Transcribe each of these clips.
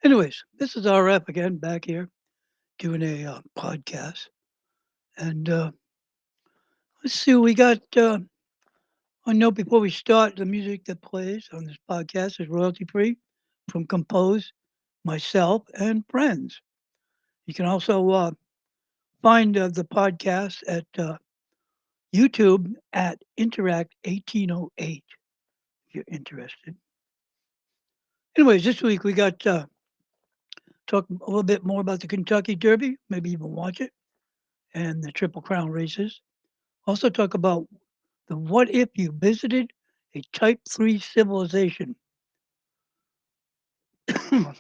Anyways, this is RF again, back here doing a podcast. And let's see, we got a note before we start. The music that plays on this podcast is royalty free from Compose, myself, and friends. You can also find the podcast at YouTube at Interact 1808 if you're interested. Anyways, this week we got talk a little bit more about the Kentucky Derby, maybe even watch it, and the Triple Crown races. Also talk about the what if you visited a Type 3 civilization.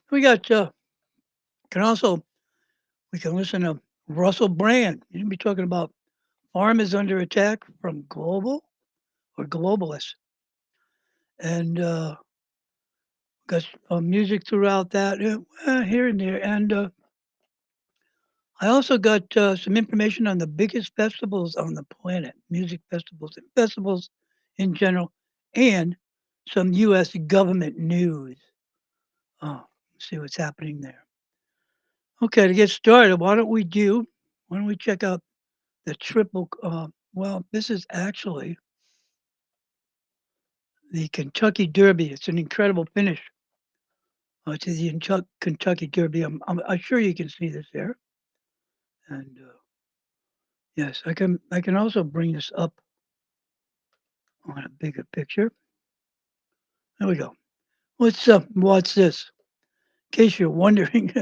we got can also we can listen to Russell Brand. You're gonna be talking about farm is under attack from global or globalists, and got music throughout that here and there. And I also got some information on the biggest festivals on the planet, music festivals and festivals in general, and some U.S. government news. Let's see what's happening there. Okay, to get started, why don't we check out the triple, well, this is actually the Kentucky Derby. It's an incredible finish to the Kentucky Derby. I'm sure you can see this there. And yes, I can also bring this up on a bigger picture. There we go. What's this? In case you're wondering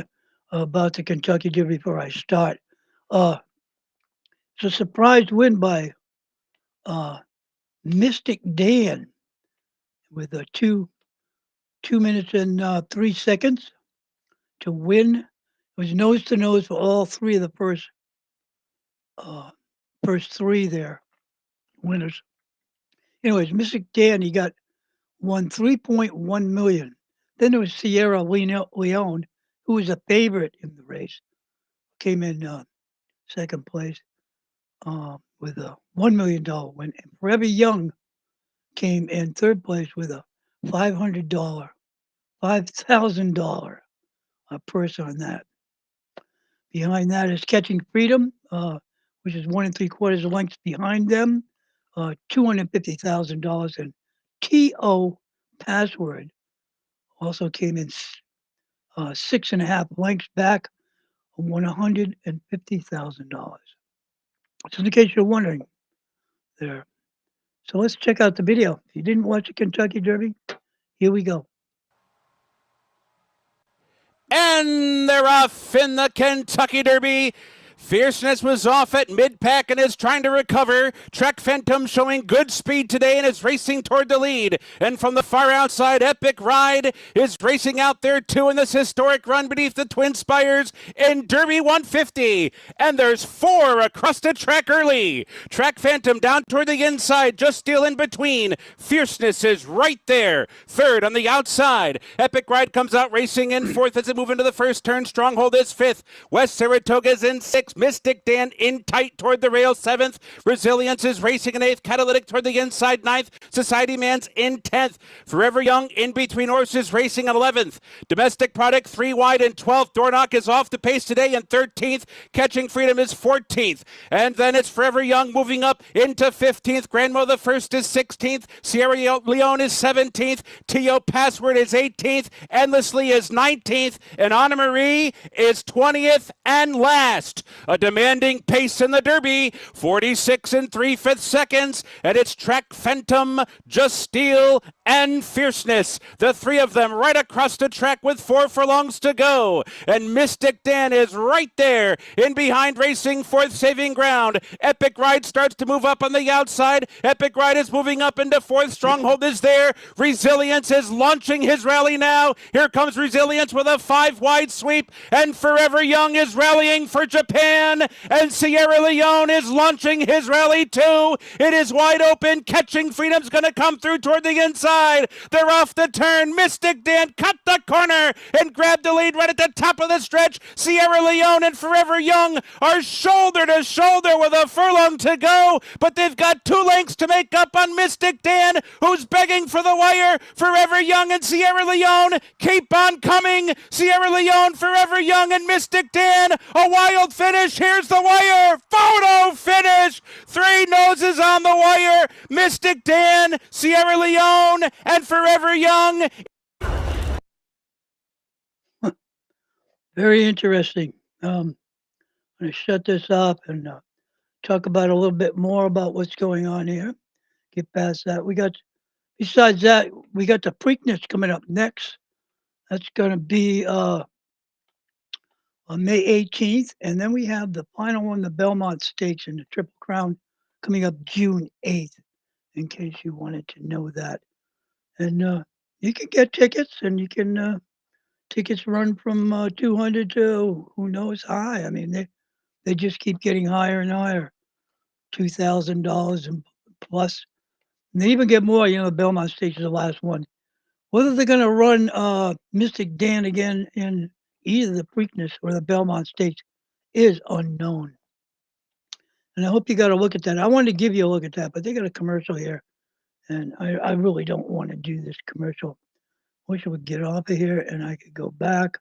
about the Kentucky Derby before I start, uh, it's a surprise win by uh, Mystic Dan with a 2 minutes and 3 seconds to win. It was nose to nose for all three of the first three there winners. Anyways, Mystic Dan he got won 3.1 million. Then there was Sierra Leone, who was a favorite in the race, came in second place with a $1 million win. And Forever Young came in third place with a $5,000 purse on that. Behind that is Catching Freedom, which is 1 3/4 lengths behind them, $250,000. And T.O. Password also came in 6.5 lengths back, $150,000. So in case you're wondering there. So let's check out the video. If you didn't watch the Kentucky Derby, here we go. And they're off in the Kentucky Derby. Fierceness was off at mid-pack and is trying to recover. Trek Phantom showing good speed today and is racing toward the lead. And from the far outside, Epic Ride is racing out there too in this historic run beneath the Twin Spires in Derby 150. And there's 4 across the track early. Trek Phantom down toward the inside, just still in between. Fierceness is right there. Third on the outside. Epic Ride comes out racing in fourth as they move into the first turn. Stronghold is fifth. West Saratoga is in sixth. Mystic Dan in tight toward the rail, 7th. Resilience is racing in 8th. Catalytic toward the inside, 9th. Society Man's in 10th. Forever Young in between horses racing at 11th. Domestic Product 3 wide in 12th. Doorknock is off the pace today in 13th. Catching Freedom is 14th. And then it's Forever Young moving up into 15th. Grandma the First is 16th. Sierra Leone is 17th. T.O. Password is 18th. Endlessly is 19th. And Anna Marie is 20th and last. A demanding pace in the Derby, 46 and 3/5 seconds, and it's Trek Phantom, Just Steel, and Fierceness. The three of them right across the track with 4 furlongs to go. And Mystic Dan is right there in behind racing fourth saving ground. Epic Ride starts to move up on the outside. Epic Ride is moving up into fourth. Stronghold is there. Resilience is launching his rally now. Here comes Resilience with a 5 wide sweep. And Forever Young is rallying for Japan. Dan, and Sierra Leone is launching his rally too. It is wide open. Catching Freedom's going to come through toward the inside. They're off the turn. Mystic Dan cut the corner and grabbed the lead right at the top of the stretch. Sierra Leone and Forever Young are shoulder to shoulder with a furlong to go, but they've got 2 lengths to make up on Mystic Dan, who's begging for the wire. Forever Young and Sierra Leone keep on coming. Sierra Leone, Forever Young, and Mystic Dan. A wild finish. Here's the wire. Photo finish. 3 noses on the wire. Mystic Dan, Sierra Leone, and Forever Young. Very interesting. I'm going to shut this off and talk about a little bit more about what's going on here. Get past that. Besides that, we got the Preakness coming up next. That's going to be on May 18th. And then we have the final one, the Belmont Stakes and the Triple Crown, coming up June 8th, in case you wanted to know that. And you can get tickets, and you can tickets run from 200 to who knows high. I mean, they just keep getting higher and higher, $2,000 and plus. And they even get more. The Belmont Stakes is the last one. Whether they're going to run Mystic Dan again in either the Preakness or the Belmont Stakes is unknown. And I hope you got a look at that. I wanted to give you a look at that, but they got a commercial here, and I really don't want to do this commercial. Wish I would get off of here and I could go back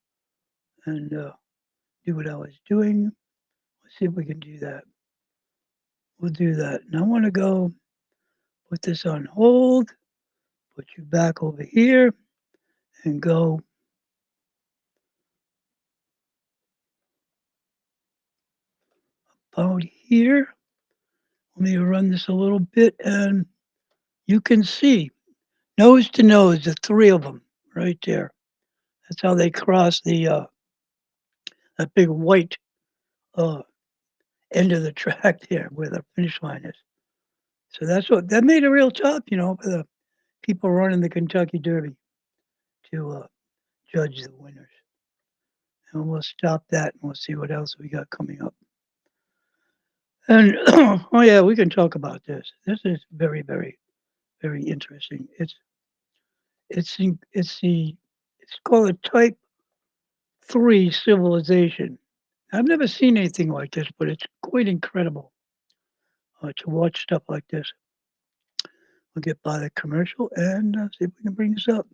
and do what I was doing. Let's see if we can do that. We'll do that. And I want to go put this on hold, put you back over here, and go about here. Let me run this a little bit, and you can see nose to nose, the 3 of them right there. That's how they cross the that big white end of the track there where the finish line is. So that made it real tough, for the people running the Kentucky Derby to judge the winners. And we'll stop that and we'll see what else we got coming up. And oh yeah, we can talk about this. This is very, very, very interesting. It's called a Type 3 civilization. I've never seen anything like this, but it's quite incredible to watch stuff like this. We'll get by the commercial and see if we can bring this up.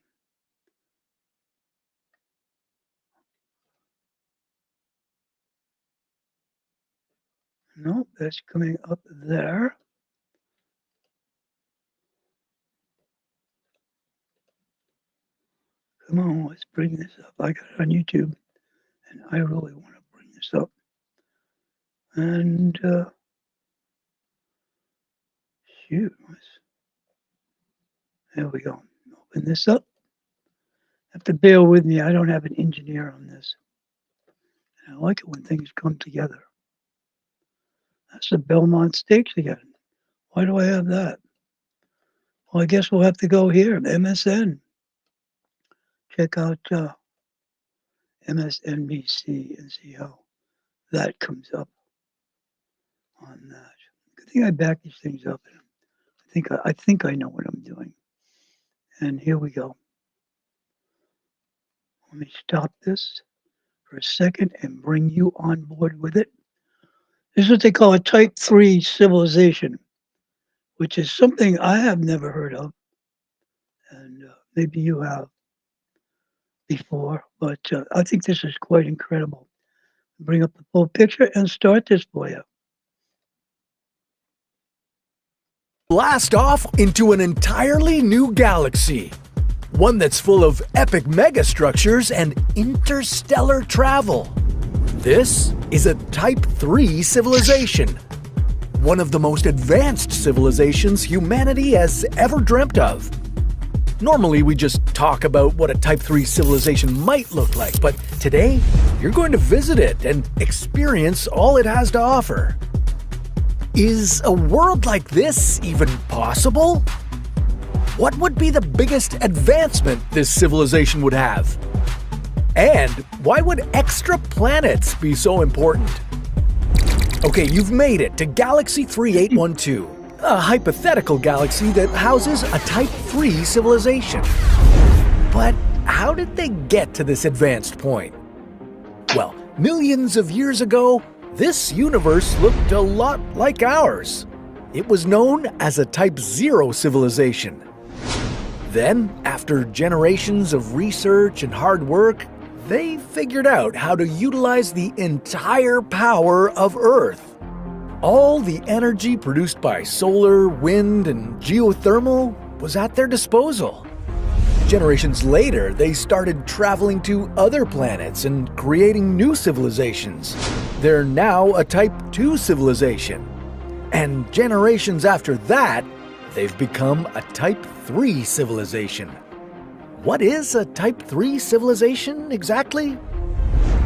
No, that's coming up there. Come on, let's bring this up. I got it on YouTube, and I really want to bring this up. And shoot, there we go. Open this up. Have to bear with me. I don't have an engineer on this. And I like it when things come together. That's the Belmont Stakes again. Why do I have that? Well, I guess we'll have to go here, MSN. Check out MSNBC and see how that comes up on that. Good thing I back these things up. I think I know what I'm doing. And here we go. Let me stop this for a second and bring you on board with it. This is what they call a Type 3 civilization, which is something I have never heard of. And maybe you have before, but I think this is quite incredible. Bring up the full picture and start this for you. Blast off into an entirely new galaxy. One that's full of epic megastructures and interstellar travel. This is a Type 3 civilization. One of the most advanced civilizations humanity has ever dreamt of. Normally, we just talk about what a Type 3 civilization might look like, but today, you're going to visit it and experience all it has to offer. Is a world like this even possible? What would be the biggest advancement this civilization would have? And why would extra planets be so important? Okay, you've made it to Galaxy 3812, a hypothetical galaxy that houses a Type 3 civilization. But how did they get to this advanced point? Well, millions of years ago, this universe looked a lot like ours. It was known as a Type 0 civilization. Then, after generations of research and hard work, they figured out how to utilize the entire power of Earth. All the energy produced by solar, wind, and geothermal was at their disposal. Generations later, they started traveling to other planets and creating new civilizations. They're now a Type 2 civilization. And generations after that, they've become a Type 3 civilization. What is a Type 3 civilization exactly?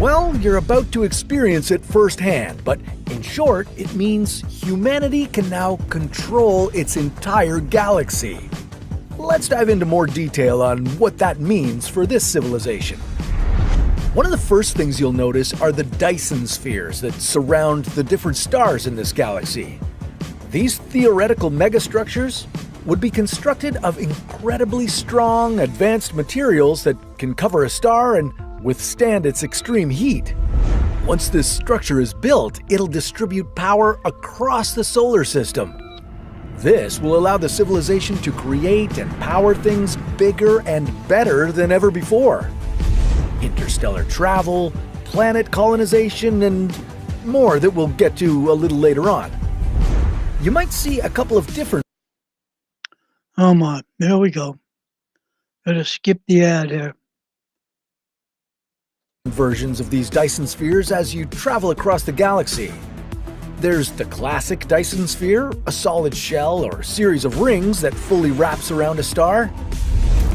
Well, you're about to experience it firsthand, but in short, it means humanity can now control its entire galaxy. Let's dive into more detail on what that means for this civilization. One of the first things you'll notice are the Dyson spheres that surround the different stars in this galaxy. These theoretical megastructures would be constructed of incredibly strong, advanced materials that can cover a star and withstand its extreme heat. Once this structure is built, it'll distribute power across the solar system. This will allow the civilization to create and power things bigger and better than ever before. Interstellar travel, planet colonization, and more that we'll get to a little later on. You might see a couple of different Oh my, there we go. Gotta skip the ad here. versions of these Dyson spheres as you travel across the galaxy. There's the classic Dyson sphere, a solid shell or series of rings that fully wraps around a star.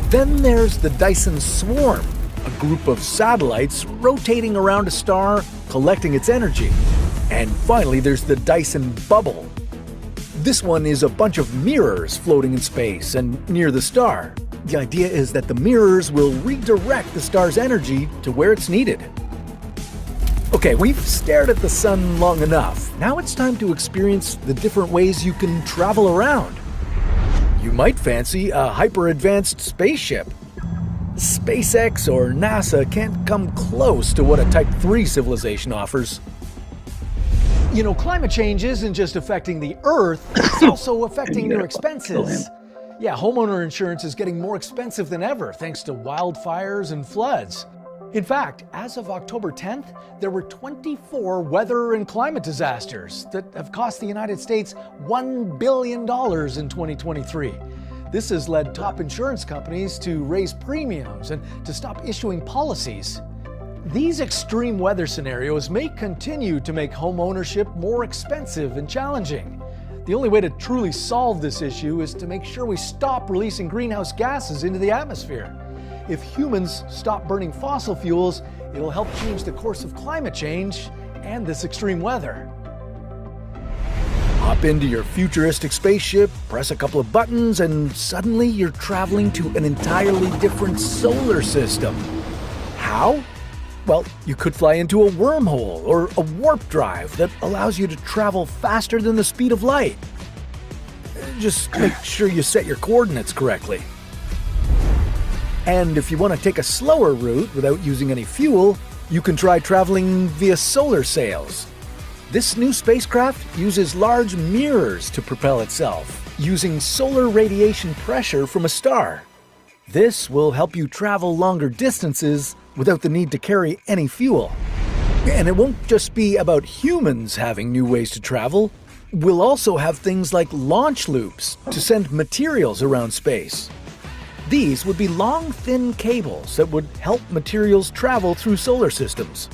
Then there's the Dyson swarm, a group of satellites rotating around a star, collecting its energy. And finally, there's the Dyson bubble. This one is a bunch of mirrors floating in space and near the star. The idea is that the mirrors will redirect the star's energy to where it's needed. Okay, we've stared at the sun long enough. Now it's time to experience the different ways you can travel around. You might fancy a hyper-advanced spaceship. SpaceX or NASA can't come close to what a Type 3 civilization offers. You know, climate change isn't just affecting the Earth, it's also affecting your expenses. Yeah, homeowner insurance is getting more expensive than ever thanks to wildfires and floods. In fact, as of October 10th, there were 24 weather and climate disasters that have cost the United States $1 billion in 2023. This has led top insurance companies to raise premiums and to stop issuing policies. These extreme weather scenarios may continue to make home ownership more expensive and challenging. The only way to truly solve this issue is to make sure we stop releasing greenhouse gases into the atmosphere. If humans stop burning fossil fuels, it'll help change the course of climate change and this extreme weather. Hop into your futuristic spaceship, press a couple of buttons, and suddenly you're traveling to an entirely different solar system. How? Well, you could fly into a wormhole or a warp drive that allows you to travel faster than the speed of light. Just make sure you set your coordinates correctly. And if you want to take a slower route without using any fuel, you can try traveling via solar sails. This new spacecraft uses large mirrors to propel itself, using solar radiation pressure from a star. This will help you travel longer distances without the need to carry any fuel. And it won't just be about humans having new ways to travel. We'll also have things like launch loops to send materials around space. These would be long, thin cables that would help materials travel through solar systems.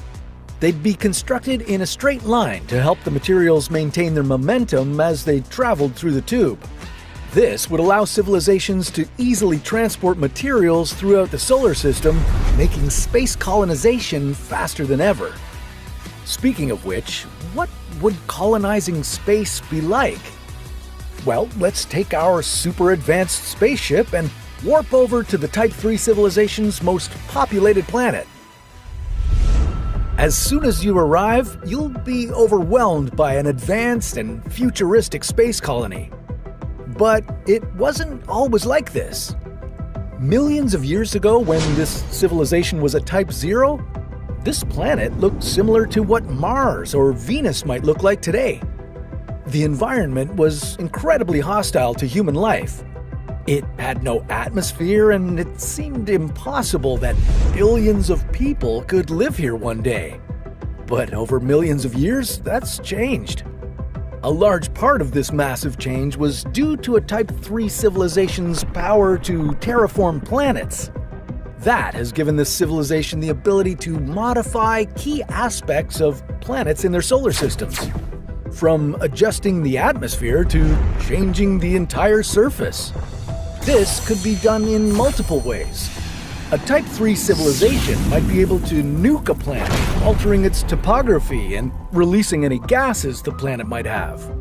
They'd be constructed in a straight line to help the materials maintain their momentum as they traveled through the tube. This would allow civilizations to easily transport materials throughout the solar system, making space colonization faster than ever. Speaking of which, what would colonizing space be like? Well, let's take our super advanced spaceship and warp over to the Type 3 civilization's most populated planet. As soon as you arrive, you'll be overwhelmed by an advanced and futuristic space colony. But it wasn't always like this. Millions of years ago, when this civilization was at Type 0, this planet looked similar to what Mars or Venus might look like today. The environment was incredibly hostile to human life. It had no atmosphere, and it seemed impossible that billions of people could live here one day. But over millions of years, that's changed. A large part of this massive change was due to a Type 3 civilization's power to terraform planets. That has given this civilization the ability to modify key aspects of planets in their solar systems, from adjusting the atmosphere to changing the entire surface. This could be done in multiple ways. A Type 3 civilization might be able to nuke a planet, altering its topography and releasing any gases the planet might have.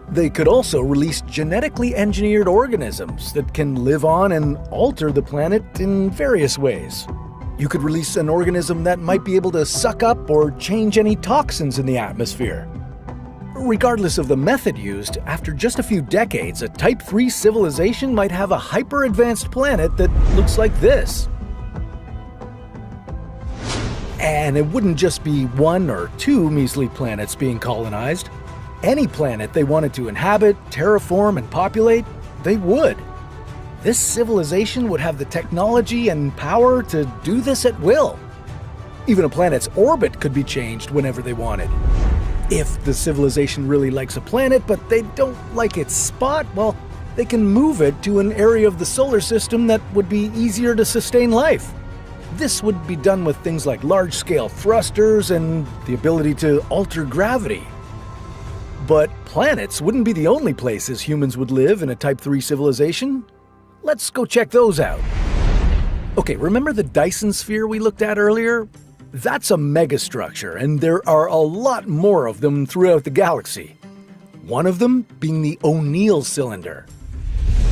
They could also release genetically engineered organisms that can live on and alter the planet in various ways. You could release an organism that might be able to suck up or change any toxins in the atmosphere. Regardless of the method used, after just a few decades, a Type 3 civilization might have a hyper-advanced planet that looks like this. And it wouldn't just be one or two measly planets being colonized. Any planet they wanted to inhabit, terraform, and populate, they would. This civilization would have the technology and power to do this at will. Even a planet's orbit could be changed whenever they wanted. If the civilization really likes a planet, but they don't like its spot, well, they can move it to an area of the solar system that would be easier to sustain life. This would be done with things like large-scale thrusters and the ability to alter gravity. But planets wouldn't be the only places humans would live in a Type 3 civilization. Let's go check those out. Okay, remember the Dyson sphere we looked at earlier? That's a megastructure, and there are a lot more of them throughout the galaxy. One of them being the O'Neill cylinder.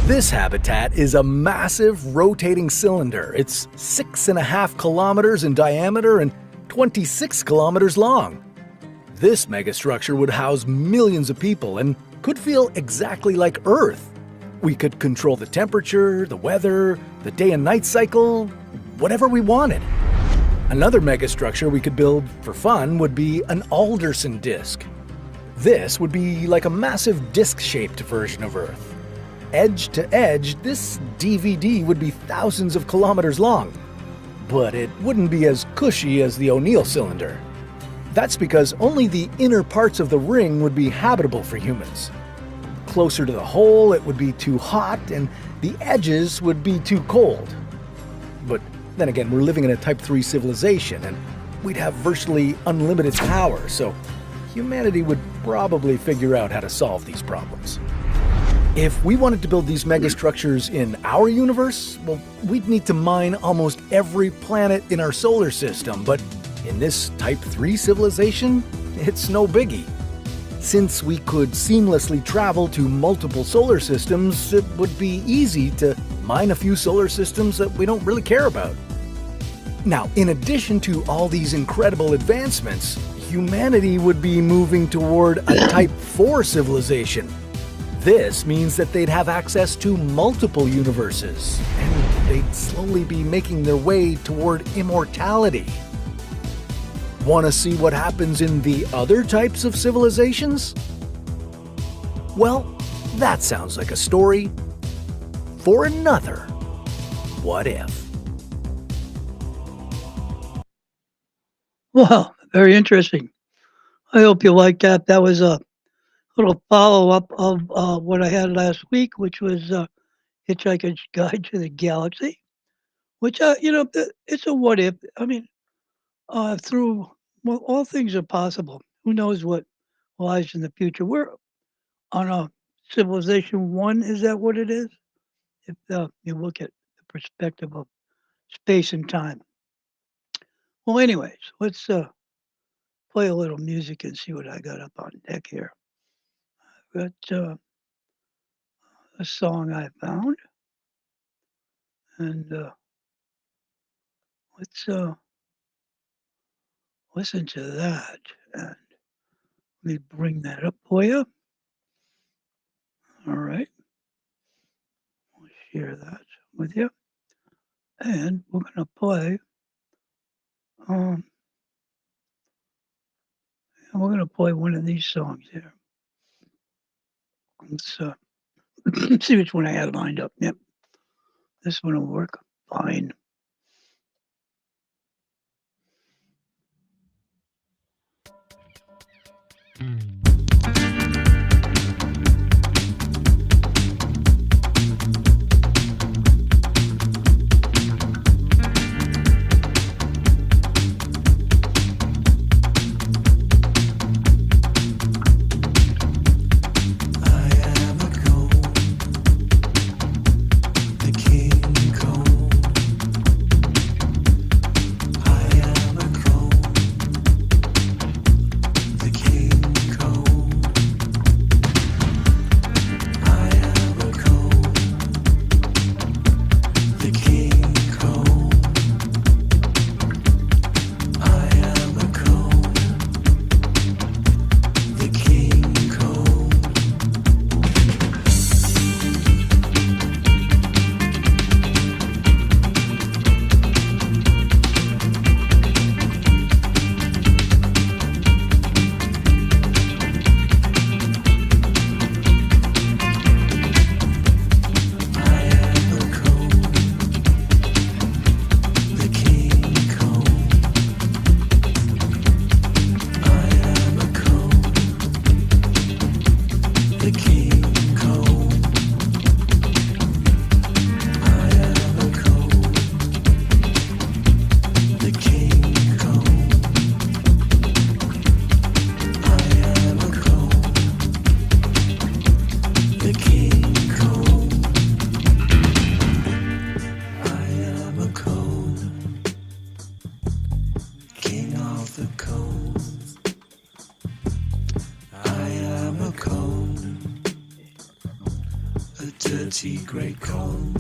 This habitat is a massive rotating cylinder. It's 6.5 kilometers in diameter and 26 kilometers long. This megastructure would house millions of people and could feel exactly like Earth. We could control the temperature, the weather, the day and night cycle, whatever we wanted. Another megastructure we could build for fun would be an Alderson disk. This would be like a massive disc-shaped version of Earth. Edge to edge, this DVD would be thousands of kilometers long, but it wouldn't be as cushy as the O'Neill cylinder. That's because only the inner parts of the ring would be habitable for humans. Closer to the hole, it would be too hot, and the edges would be too cold. But then again, we're living in a Type 3 civilization, and we'd have virtually unlimited power, so humanity would probably figure out how to solve these problems. If we wanted to build these megastructures in our universe, well, we'd need to mine almost every planet in our solar system, but in this Type 3 civilization, it's no biggie. Since we could seamlessly travel to multiple solar systems, it would be easy to mine a few solar systems that we don't really care about. Now, in addition to all these incredible advancements, humanity would be moving toward a Type 4 civilization. This means that they'd have access to multiple universes, and they'd slowly be making their way toward immortality. Want to see what happens in the other types of civilizations? Well, that sounds like a story for another What If. Wow, very interesting. I hope you liked that. That was a little follow-up of what I had last week, which was Hitchhiker's Guide to the Galaxy, which, it's a what if. I mean, well, all things are possible. Who knows what lies in the future? We're on a civilization one. Is that what it is? If you look at the perspective of space and time. Well, anyways, let's play a little music and see what I got up on deck here. I've got a song I found, and let's listen to that. And let me bring that up for you. All right. I'll share that with you. And we're going to play. Um, and we're going to play one of these songs here. Let's see which one I had lined up. Yep. This one will work fine. dirty great cone.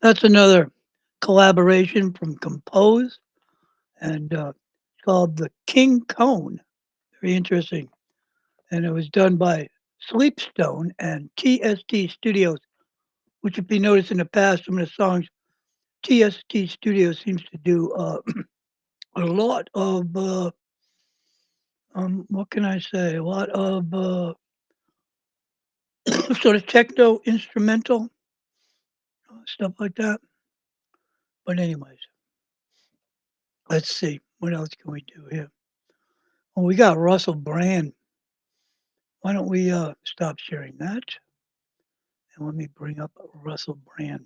That's another collaboration from Compose, and it's called the King Cone. Very interesting. And it was done by Sleepstone and TST Studios, which if you notice in the past, some of the songs TST Studios seems to do a lot of, what can I say? A lot of sort of techno instrumental stuff like that. But anyways, let's see. What else can we do here? Well, we got Russell Brand. Why don't we stop sharing that? And let me bring up Russell Brand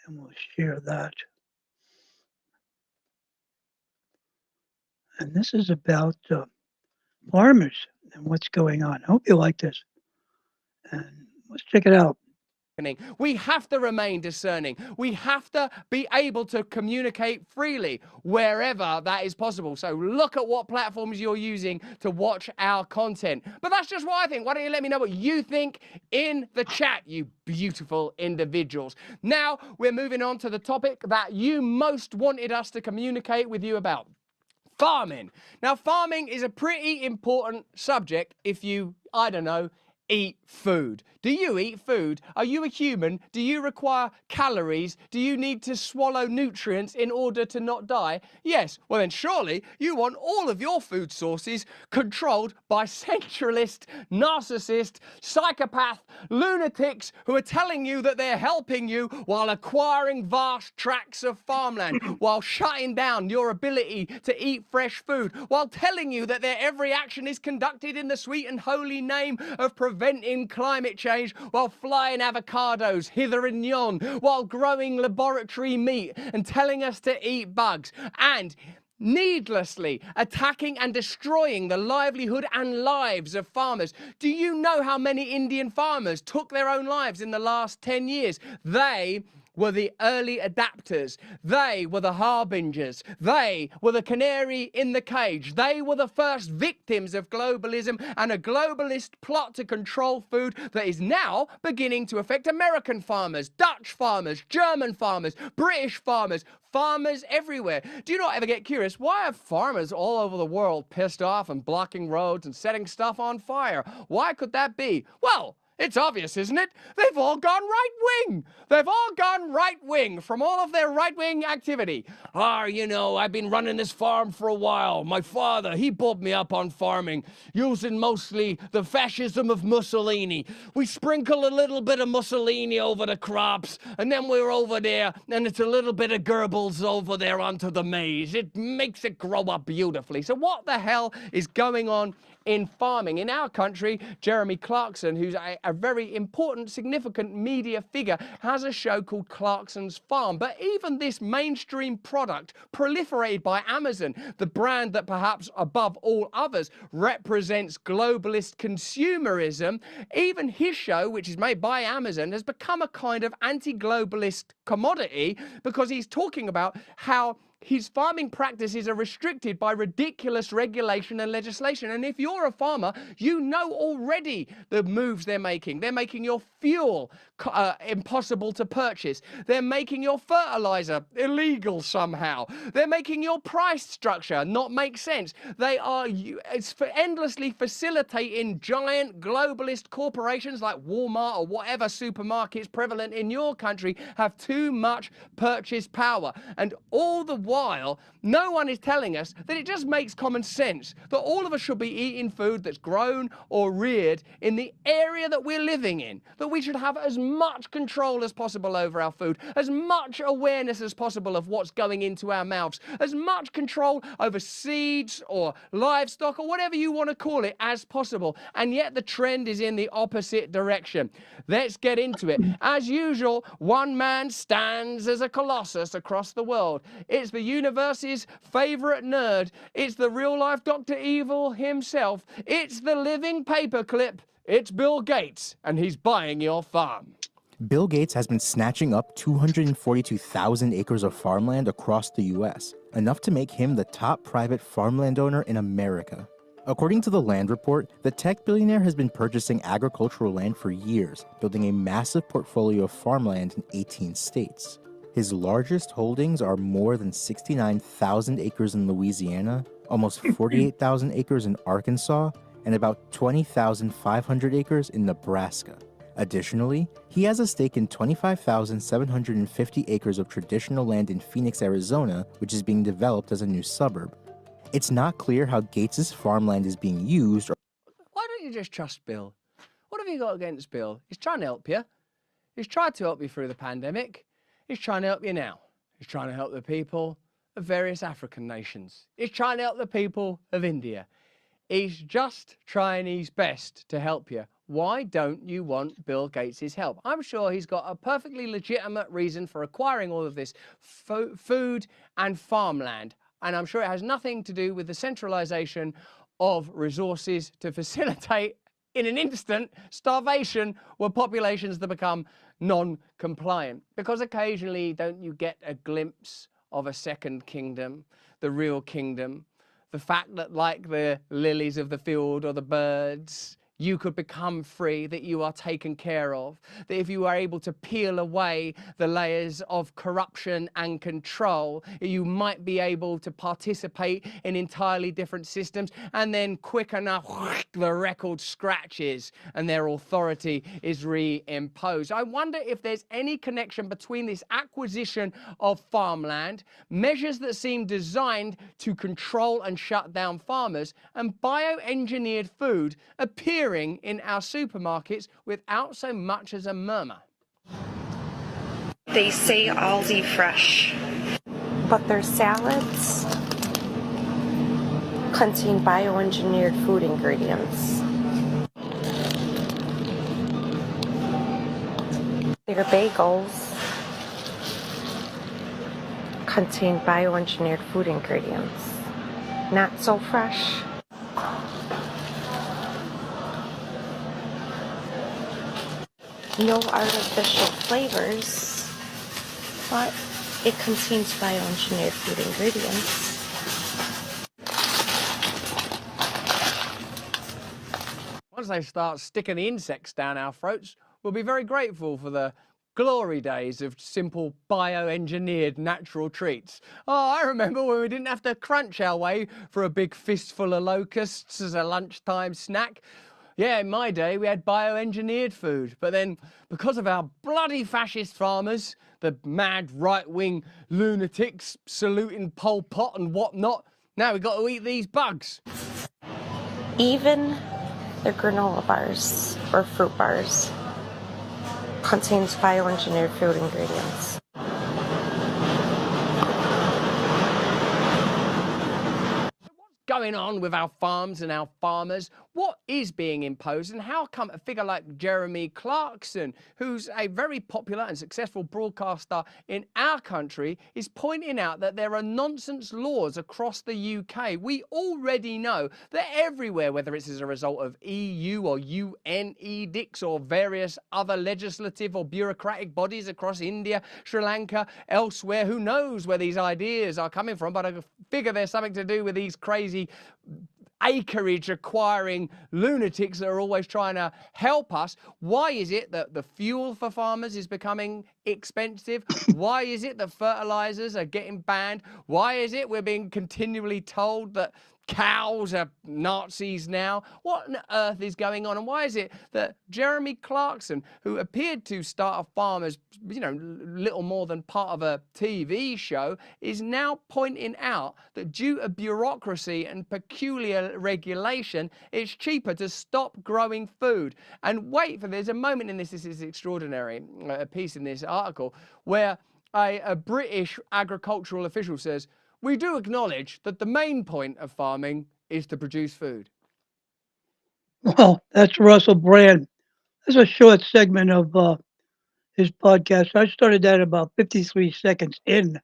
and we'll share that. And this is about farmers and what's going on. I hope you like this. And let's check it out. We have to remain discerning. We have to be able to communicate freely wherever that is possible. So look at what platforms you're using to watch our content. But that's just what I think. Why don't you let me know what you think in the chat, you beautiful individuals. Now we're moving on to the topic that you most wanted us to communicate with you about. Farming. Now, farming is a pretty important subject if you, I don't know, eat food. Do you eat food? Are you a human? Do you require calories? Do you need to swallow nutrients in order to not die? Yes. Well, then surely you want all of your food sources controlled by centralist, narcissist, psychopath, lunatics who are telling you that they're helping you while acquiring vast tracts of farmland, while shutting down your ability to eat fresh food, while telling you that their every action is conducted in the sweet and holy name of preventing climate change, while flying avocados hither and yon, while growing laboratory meat and telling us to eat bugs, and needlessly attacking and destroying the livelihood and lives of farmers. Do you know how many Indian farmers took their own lives in the last 10 years? They were the early adapters. They were the harbingers. They were the canary in the cage. They were the first victims of globalism and a globalist plot to control food that is now beginning to affect American farmers, Dutch farmers, German farmers, British farmers, farmers everywhere. Do you not ever get curious? Why are farmers all over the world pissed off and blocking roads and setting stuff on fire? Why could that be? Well, it's obvious, isn't it? They've all gone right-wing. They've all gone right-wing from all of their right-wing activity. You know, I've been running this farm for a while. My father, he pulled me up on farming, using mostly the fascism of Mussolini. We sprinkle a little bit of Mussolini over the crops, and then we're over there, and it's a little bit of Goebbels over there onto the maize. It makes it grow up beautifully. So what the hell is going on in farming? In our country, Jeremy Clarkson, who's a very important, significant media figure, has a show called Clarkson's Farm. But even this mainstream product proliferated by Amazon, the brand that perhaps above all others represents globalist consumerism, even his show, which is made by Amazon, has become a kind of anti-globalist commodity because he's talking about how his farming practices are restricted by ridiculous regulation and legislation. And if you're a farmer, you know already the moves they're making. They're making your fuel impossible to purchase. They're making your fertilizer illegal somehow. They're making your price structure not make sense. They are endlessly facilitating giant globalist corporations like Walmart or whatever supermarkets prevalent in your country have too much purchase power. And all the while, no one is telling us that it just makes common sense that all of us should be eating food that's grown or reared in the area that we're living in, that we should have as much control as possible over our food, as much awareness as possible of what's going into our mouths, as much control over seeds or livestock or whatever you want to call it as possible. And yet the trend is in the opposite direction. Let's get into it. As usual, one man stands as a colossus across the world. It's the universe's favorite nerd. It's the real-life Dr. Evil himself. It's the living paperclip. It's Bill Gates, and he's buying your farm. Bill Gates has been snatching up 242,000 acres of farmland across the U.S., enough to make him the top private farmland owner in America. According to the Land Report, the tech billionaire has been purchasing agricultural land for years, building a massive portfolio of farmland in 18 states. His largest holdings are more than 69,000 acres in Louisiana, almost 48,000 acres in Arkansas, and about 20,500 acres in Nebraska. Additionally, he has a stake in 25,750 acres of traditional land in Phoenix, Arizona, which is being developed as a new suburb. It's not clear how Gates's farmland is being used or Why don't you just trust Bill? What have you got against Bill? He's trying to help you. He's tried to help you through the pandemic. He's trying to help you now. He's trying to help the people of various African nations. He's trying to help the people of India. He's just trying his best to help you. Why don't you want Bill Gates' help? I'm sure he's got a perfectly legitimate reason for acquiring all of this food and farmland. And I'm sure it has nothing to do with the centralization of resources to facilitate, in an instant, starvation where populations that become non-compliant. Because occasionally, don't you get a glimpse of a second kingdom, the real kingdom? The fact that, like the lilies of the field or the birds, you could become free, that you are taken care of, that if you are able to peel away the layers of corruption and control, you might be able to participate in entirely different systems, and then quick enough, the record scratches and their authority is reimposed. I wonder if there's any connection between this acquisition of farmland, measures that seem designed to control and shut down farmers, and bioengineered food appearing in our supermarkets without so much as a murmur. They say Aldi Fresh, but their salads contain bioengineered food ingredients. Their bagels contain bioengineered food ingredients. Not so fresh. No artificial flavors, but it contains bioengineered food ingredients. Once they start sticking the insects down our throats, we'll be very grateful for the glory days of simple bioengineered natural treats. Oh, I remember when we didn't have to crunch our way for a big fistful of locusts as a lunchtime snack. Yeah, in my day, we had bioengineered food. But then, because of our bloody fascist farmers, the mad right-wing lunatics saluting Pol Pot and whatnot, now we've got to eat these bugs. Even the granola bars or fruit bars contains bioengineered food ingredients. Going on with our farms and our farmers? What is being imposed, and how come a figure like Jeremy Clarkson, who's a very popular and successful broadcaster in our country, is pointing out that there are nonsense laws across the UK? We already know that everywhere, whether it's as a result of EU or UN edicts or various other legislative or bureaucratic bodies across India, Sri Lanka, elsewhere, who knows where these ideas are coming from, but I figure there's something to do with these crazy acreage acquiring lunatics that are always trying to help us. Why is it that the fuel for farmers is becoming expensive? Why is it that fertilizers are getting banned? Why is it we're being continually told that cows are Nazis now? What on earth is going on? And why is it that Jeremy Clarkson, who appeared to start a farm as, little more than part of a TV show, is now pointing out that due to bureaucracy and peculiar regulation, it's cheaper to stop growing food? And wait for, there's a moment in this is extraordinary, a piece in this article, where a British agricultural official says, "We do acknowledge that the main point of farming is to produce food." Well, that's Russell Brand. That's a short segment of his podcast. I started that about 53 seconds in,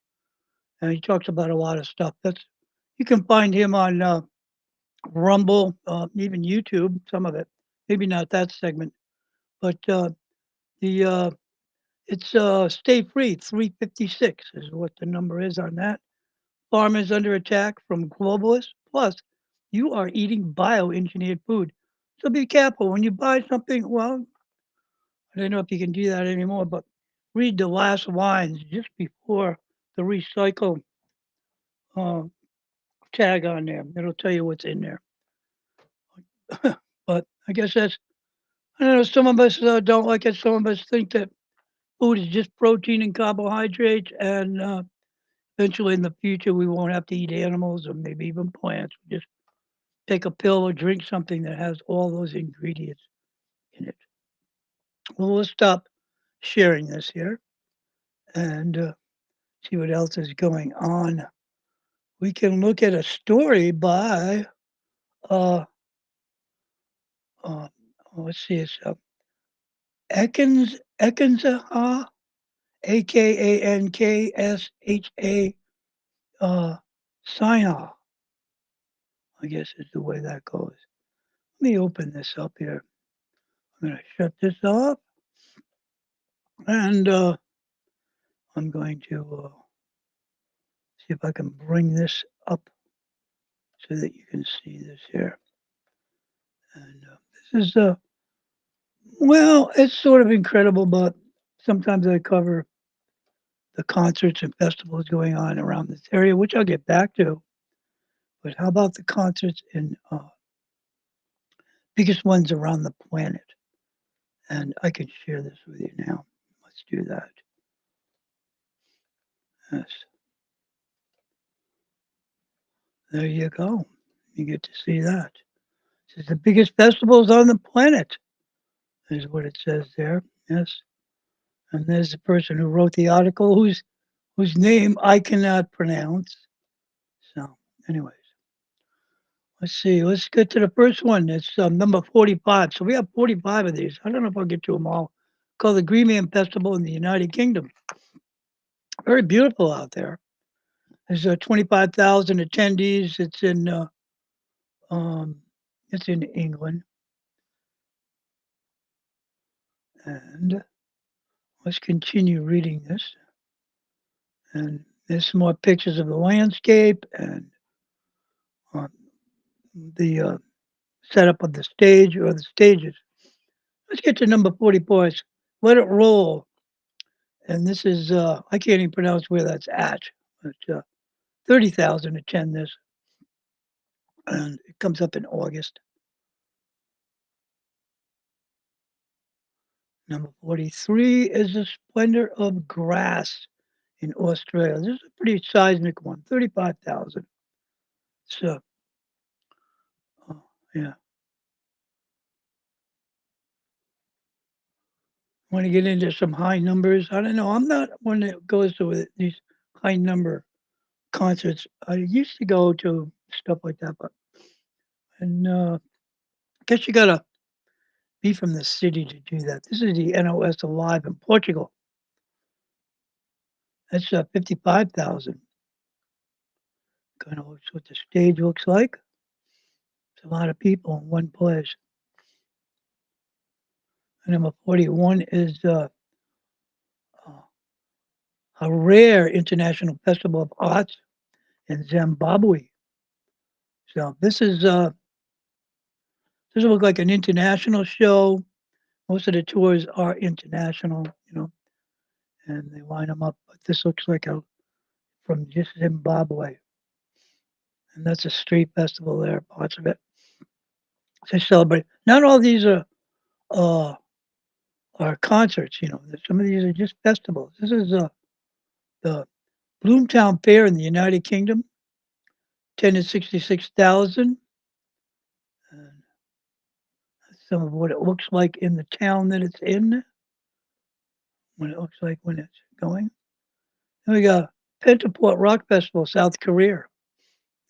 and he talks about a lot of stuff. You can find him on Rumble, even YouTube, some of it. Maybe not that segment, but the it's Stay Free 356 is what the number is on that. Farmers under attack from globalists. Plus, you are eating bioengineered food. So be careful when you buy something. Well, I don't know if you can do that anymore, but read the last lines just before the recycle uh, tag on there. It'll tell you what's in there. But I guess that's, I don't know, some of us don't like it. Some of us think that food is just protein and carbohydrates, and eventually in the future we won't have to eat animals or maybe even plants. We just take a pill or drink something that has all those ingredients in it. Well, we'll stop sharing this here and see what else is going on. We can look at a story by, uh, uh, let's see, it's Ekansaha, Akansha, Sinha, I guess is the way that goes. Let me open this up here. I'm going to shut this off and I'm going to see if I can bring this up so that you can see this here. And this is, well, it's sort of incredible, but sometimes I cover the concerts and festivals going on around this area, which I'll get back to. But how about the concerts in biggest ones around the planet? And I can share this with you now. Let's do that. Yes, there you go. You get to see that. It says the biggest festivals on the planet is what it says there. Yes. And there's the person who wrote the article whose name I cannot pronounce. So, anyways, let's see. Let's get to the first one. It's number 45. So we have 45 of these. I don't know if I'll get to them all. Called the Green Man Festival in the United Kingdom. Very beautiful out there. There's 25,000 attendees. Um, it's in England. And let's continue reading this. And there's some more pictures of the landscape and uh, the setup of the stage or the stages. Let's get to number 44. It's Let It Roll. And this is, I can't even pronounce where that's at, but 30,000 attend this. And it comes up in August. Number 43 is The Splendor of Grass in Australia. This is a pretty seismic one, 35,000. So, yeah. Want to get into some high numbers? I don't know. I'm not one that goes to these high number concerts. I used to go to stuff like that, but and I guess you gotta be from the city to do that. This is the NOS Alive in Portugal. That's 55,000. Kind of looks what the stage looks like. It's a lot of people in one place. And number 41 is uh, a rare international festival of arts in Zimbabwe. So this will look like an international show. Most of the tours are international, and they line them up. But this looks like a from just Zimbabwe, and that's a street festival there. Parts of it they celebrate. Not all these uh, are concerts. Some of these are just festivals. This is the Bloomtown Fair in the United Kingdom, 66,000. And that's some of what it looks like in the town that it's in. What it looks like when it's going. Then we got Pentaport Rock Festival, South Korea.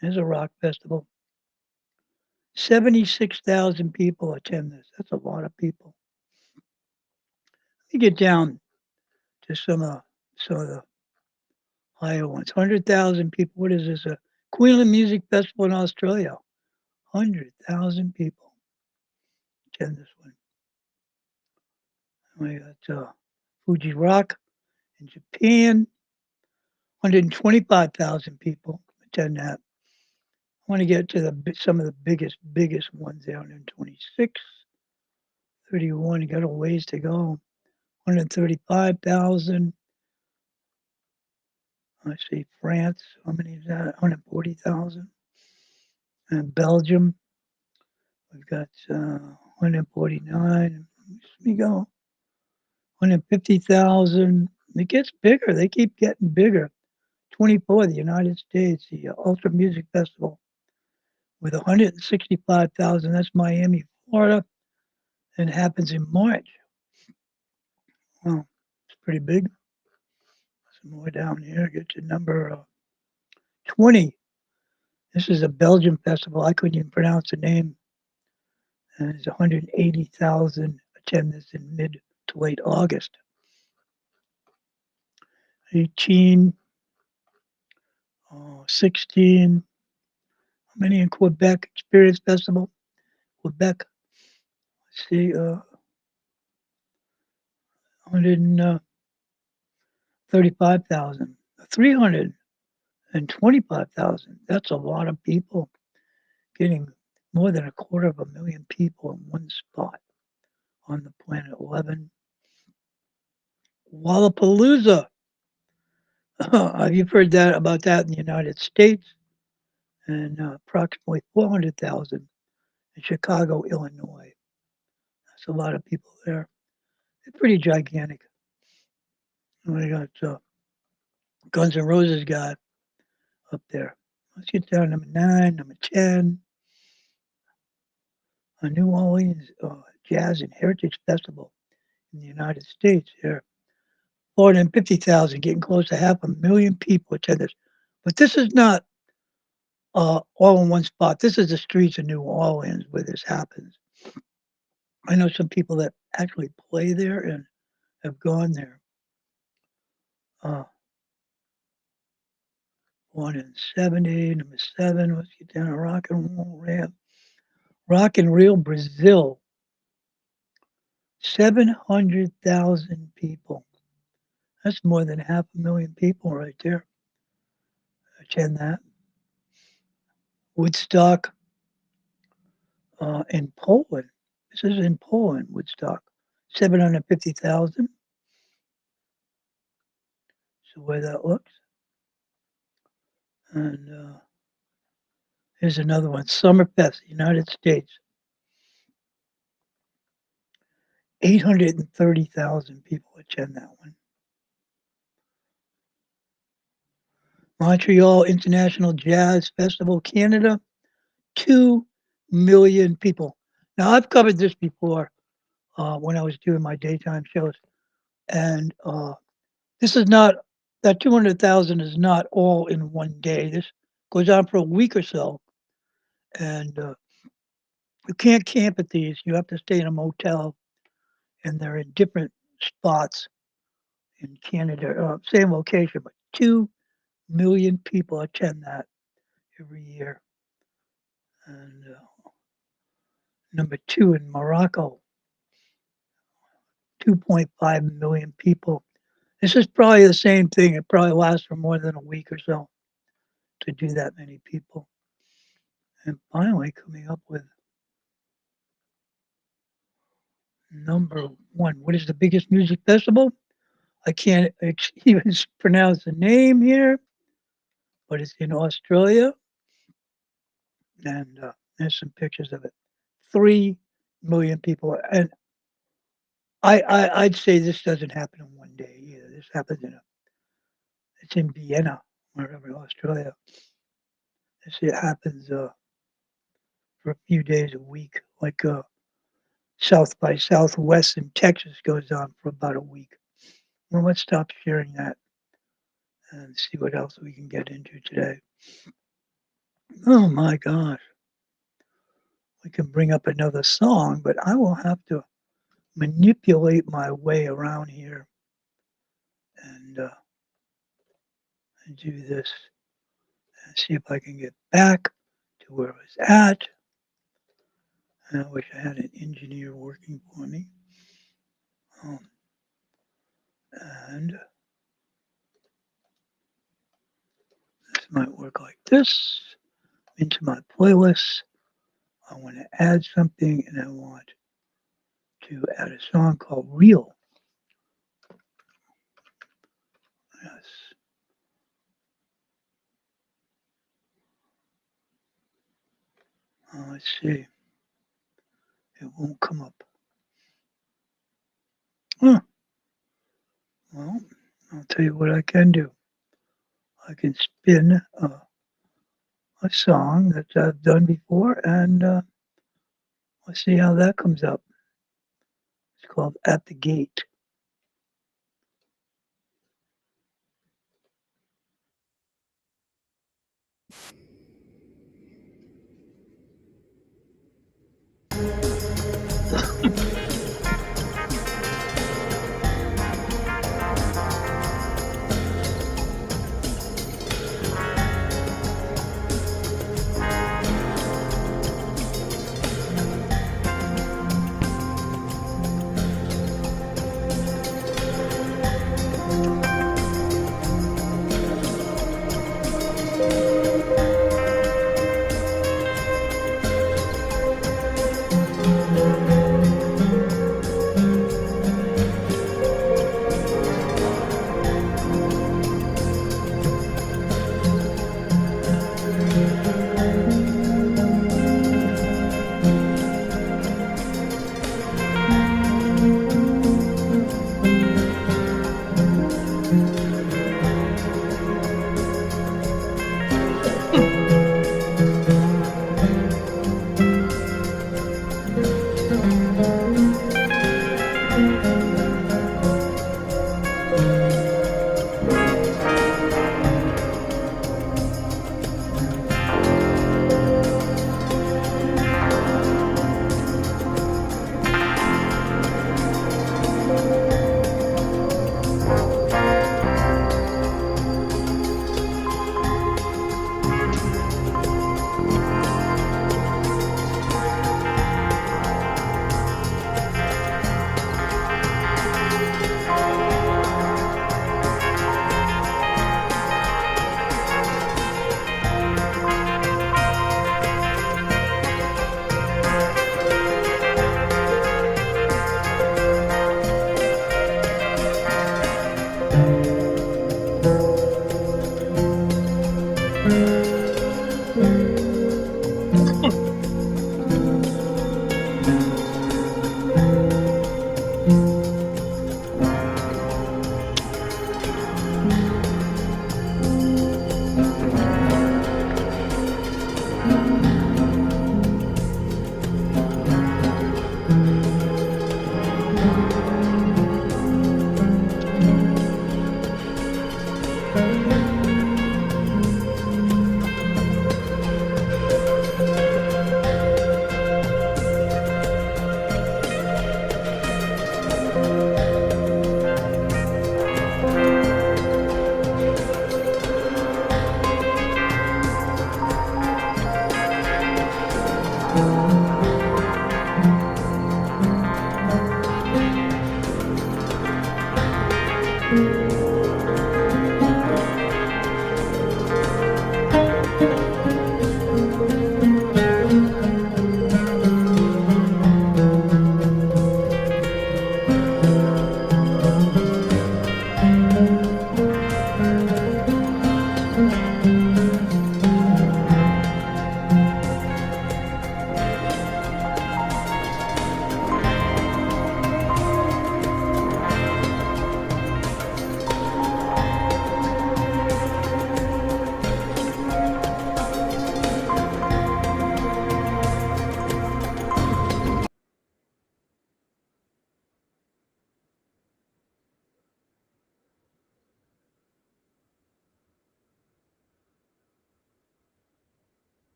There's a rock festival. 76,000 people attend this. That's a lot of people. You get down to some of the higher ones. 100,000 people. What is this? A Queensland Music Festival in Australia. 100,000 people attend this one. We got Fuji Rock in Japan. 125,000 people attend that. want to get to some of the biggest ones down in 26, 31. You got a ways to go. 135,000. Let's see, France. How many is that? 140,000. And Belgium, we've got 149. Let me go. 150,000. It gets bigger. They keep getting bigger. 24, the United States, the Ultra Music Festival with 165,000. That's Miami, Florida, and it happens in March. Well, it's pretty big. Some more down here. Get to number 20. This is a Belgian festival. I couldn't even pronounce the name. And it's 180,000 attend this in mid to late August. 18, 16. How many in Quebec? Experience Festival, Quebec. Let's see, 135,000, 325,000. That's a lot of people getting more than 250,000 people in one spot on the planet. 11. Wallapalooza. You've heard that about that in the United States, and approximately 400,000 in Chicago, Illinois. That's a lot of people there. They're pretty gigantic. We got Guns N' Roses guy up there. Let's get down to number 9, number 10. A New Orleans Jazz and Heritage Festival in the United States here. 450,000, getting close to 500,000 people attend this. But this is not all in one spot. This is the streets of New Orleans where this happens. I know some people that actually play there and have gone there. 1 in 70, number 7. Let's get down to Rock and Roll Ramp. Rock and Rio, Brazil. 700,000 people. That's more than 500,000 people right there. Attend that. Woodstock in Poland. This is in Poland, Woodstock. 750,000. So the way that looks. And here's another one. Summerfest, United States. 830,000 people attend that one. Montreal International Jazz Festival, Canada. 2 million people. Now, I've covered this before when I was doing my daytime shows. And this is not, that 200,000 is not all in one day. This goes on for a week or so. And you can't camp at these. You have to stay in a motel. And they're in different spots in Canada, same location, but 2 million people attend that every year. And number 2 in Morocco, 2.5 million people. This is probably the same thing. It probably lasts for more than a week or so to do that many people. And finally, coming up with number 1. What is the biggest music festival? I can't even pronounce the name here, but it's in Australia. And there's some pictures of it. 3 million people. And I'd say this doesn't happen in one day either. This happens it's in Vienna, wherever, Australia. It happens for a few days a week, like South by Southwest in Texas goes on for about a week. Well, let's stop sharing that and see what else we can get into today. Oh my gosh. We can bring up another song, but I will have to manipulate my way around here and do this and see if I can get back to where I was at. And I wish I had an engineer working for me. And this might work like this. into my playlist. I want to add something, and I want to add a song called Real. Yes. Let's see. It won't come up. Huh. Well, I'll tell you what I can do. I can spin a song that I've done before, and let's see how that comes up. It's called At the Gate.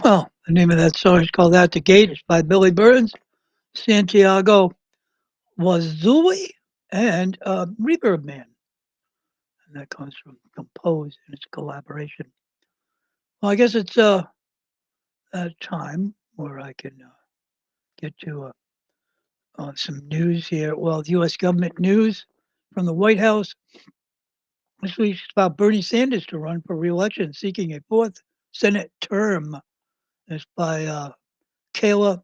Well, the name of that song is called At the Gate. It's by Billy Burns, Santiago Wazuli, and Reverb Man. And that comes from Compose and its collaboration. Well, I guess it's a time where I can get to some news here. Well, U.S. government news from the White House. This week's about Bernie Sanders to run for re-election, seeking a fourth Senate term. It's by Kayla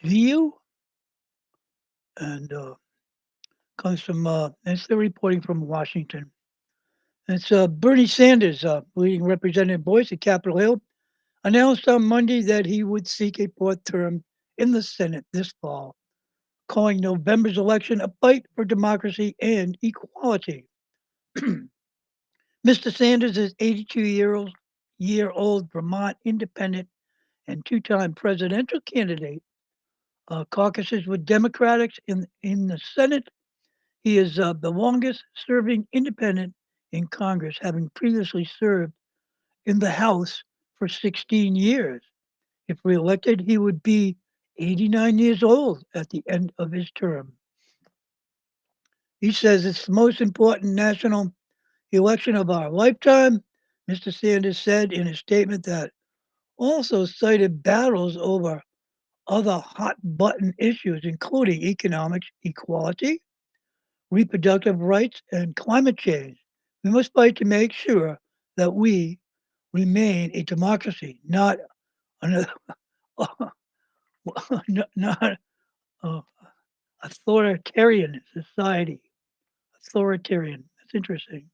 View, and comes from, it's the reporting from Washington. It's Bernie Sanders, leading Representative Boyce at Capitol Hill, announced on Monday that he would seek a fourth term in the Senate this fall, calling November's election a fight for democracy and equality. Mr. Sanders is 82-year-old Vermont independent and two-time presidential candidate. Caucuses with Democrats in the Senate. He is the longest-serving independent in Congress, having previously served in the House for 16 years. If reelected, he would be 89 years old at the end of his term. He says it's the most important national election of our lifetime. Mr. Sanders said in a statement that also cited battles over other hot button issues, including economics, equality, reproductive rights, and climate change. We must fight to make sure that we remain a democracy, not an not authoritarian society. Authoritarian. That's interesting.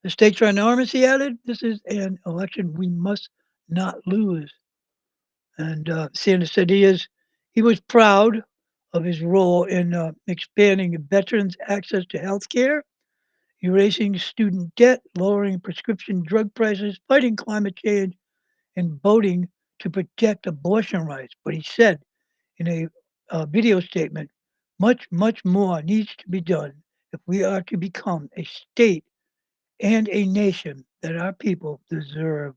The stakes are enormous, he added. This is an election we must not lose. And Sanders said he was proud of his role in expanding veterans' access to health care, erasing student debt, lowering prescription drug prices, fighting climate change, and voting to protect abortion rights. But he said in a video statement, much more needs to be done if we are to become a state and a nation that our people deserve.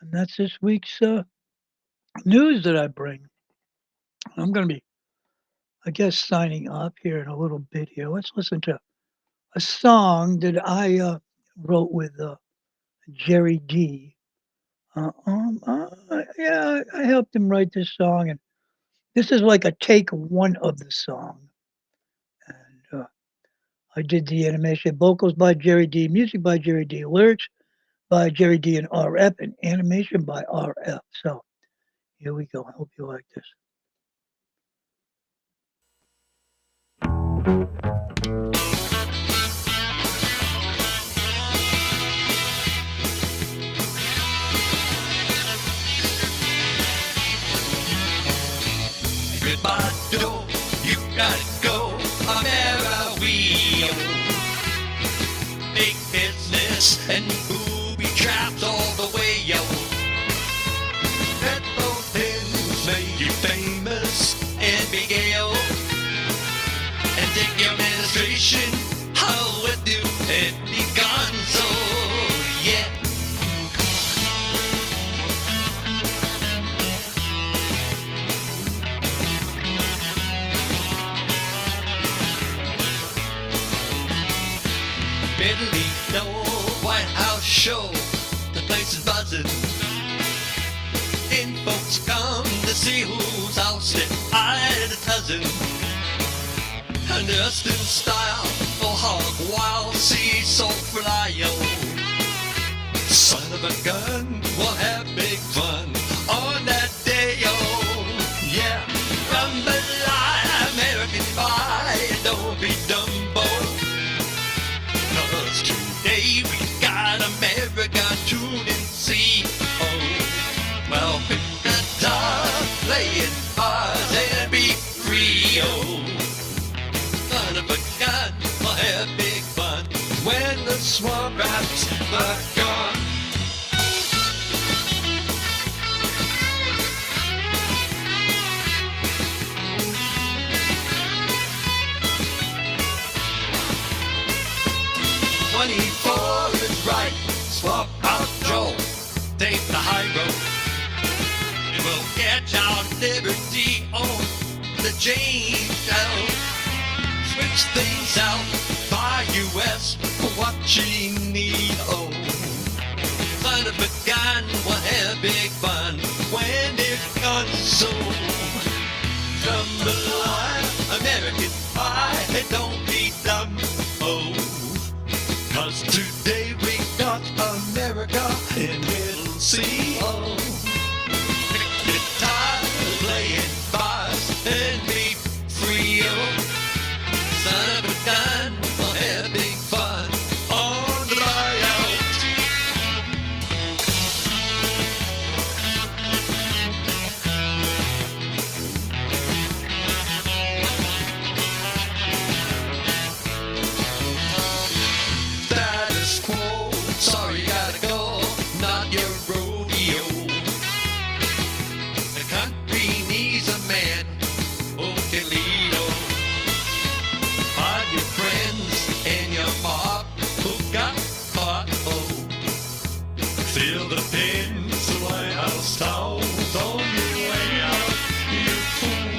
And that's this week's news that I bring. I'm going to be, I guess, signing off here in a little bit here. Let's listen to a song that I wrote with Jerry D. Yeah, I helped him write this song, and this is like a take one of the song. And I did the animation, vocals by Jerry D, music by Jerry D, lyrics by Jerry D and RF, and animation by RF. So here we go. I hope you like this. Goodbye, door, you gotta go. America, we big business and booby traps all the way, yo. Petrol pins make you famous and big ale. And take your administration, I'll with you and be gone, so yeah. Italy, no White House show. The place is buzzing. In folks come to see who's ousted. I had a cousin. Dressed in style, oh hog wild, see so fly, yo. Son of a gun, we'll have big fun on that day, yo. Yeah, Rumble, American pie, don't be Dumbo. never gone. Is right, swap out Joe, take the high road. It will get our liberty on the change out. Switch things out, buy US for what you need. Oh, son of a gun, we'll have big fun when it comes so. Jambalaya, American pie, don't be dumb. Oh, 'cause today we got America in middle C. Oh, guitar playing bars and be free. Oh, son of a gun, we'll have big fun on the layout. Status quo, sorry, gotta go, not your rodeo. The country needs a man who can lead. Oh, find your friends and your mob who got caught. Oh, feel the pins, the White House towels on your way out, you fool.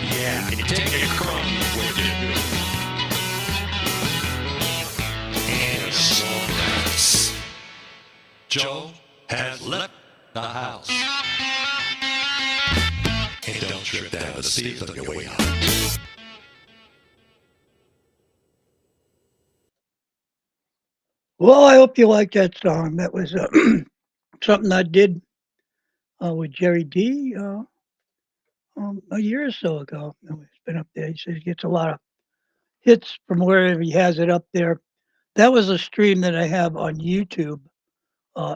Yeah, and take a crumb with you. And some rats. Joe has left the house. And don't trip down the stairs on your way out. Well, I hope you like that song. That was something I did with Jerry D a year or so ago. It's been up there. He says he gets a lot of hits from wherever he has it up there. That was a stream that I have on YouTube,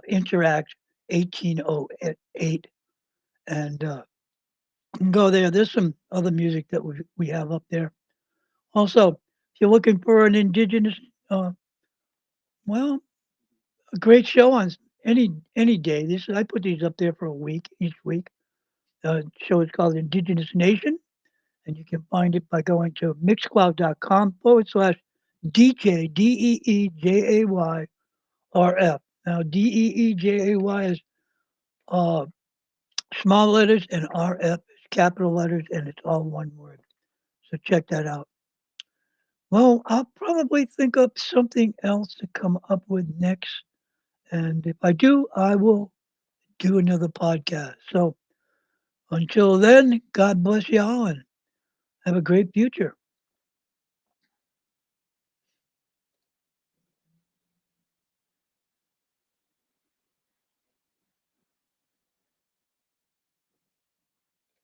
Interact 1808, and you can go there. There's some other music that we have up there. Also, if you're looking for an indigenous, well, a great show on any day. This I put these up there for a week each week. Show is called Indigenous Nation, and you can find it by going to mixcloud.com/DJ DEEJAYRF. Now DEEJAY is uh, small letters and RF is capital letters, and it's all one word. So check that out. Well, I'll probably think up something else to come up with next. And if I do, I will do another podcast. So until then, God bless y'all and have a great future.